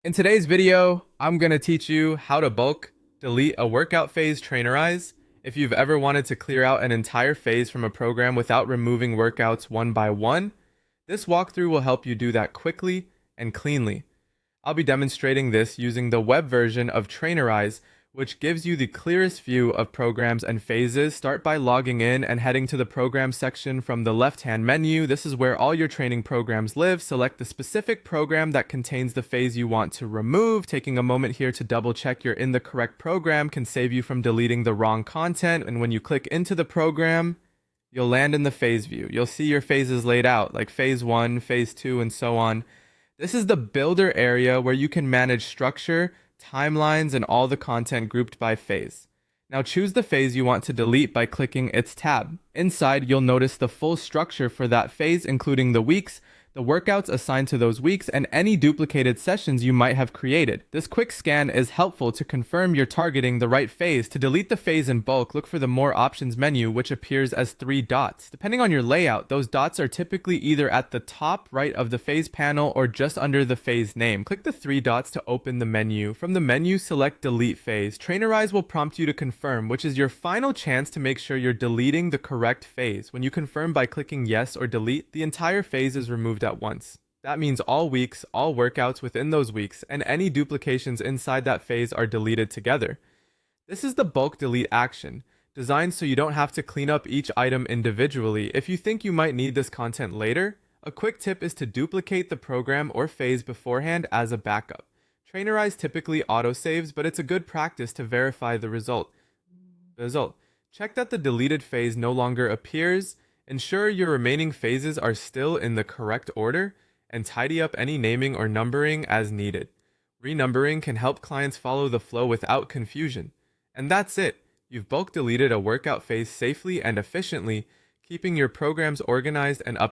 In today's video, I'm going to teach you how to bulk delete a workout phase Trainerize. If you've ever wanted to clear out an entire phase from a program without removing workouts one by one, this walkthrough will help you do that quickly and cleanly. I'll be demonstrating this using the web version of Trainerize, which gives you the clearest view of programs and phases. Start by logging in and heading to the program section from the left-hand menu. This is where all your training programs live. Select the specific program that contains the phase you want to remove. Taking a moment here to double check you're in the correct program can save you from deleting the wrong content. And when you click into the program, you'll land in the phase view. You'll see your phases laid out, like phase 1, phase 2, and so on. This is the builder area where you can manage structure, timelines, and all the content grouped by phase. Now choose the phase you want to delete by clicking its tab. Inside, you'll notice the full structure for that phase, including the weeks, the workouts assigned to those weeks, and any duplicated sessions you might have created. This quick scan is helpful to confirm you're targeting the right phase. To delete the phase in bulk, look for the More Options menu, which appears as 3 dots. Depending on your layout, those dots are typically either at the top right of the phase panel or just under the phase name. Click the 3 dots to open the menu. From the menu, select Delete Phase. Trainerize will prompt you to confirm, which is your final chance to make sure you're deleting the correct phase. When you confirm by clicking Yes or Delete, the entire phase is removed at once. That means all weeks, all workouts within those weeks, and any duplications inside that phase are deleted together. This is the bulk delete action, designed so you don't have to clean up each item individually. If you think you might need this content later, a quick tip is to duplicate the program or phase beforehand as a backup. Trainerize typically autosaves, but it's a good practice to verify the result. Check that the deleted phase no longer appears. Ensure your remaining phases are still in the correct order, and tidy up any naming or numbering as needed. Renumbering can help clients follow the flow without confusion. And that's it. You've bulk deleted a workout phase safely and efficiently, keeping your programs organized and up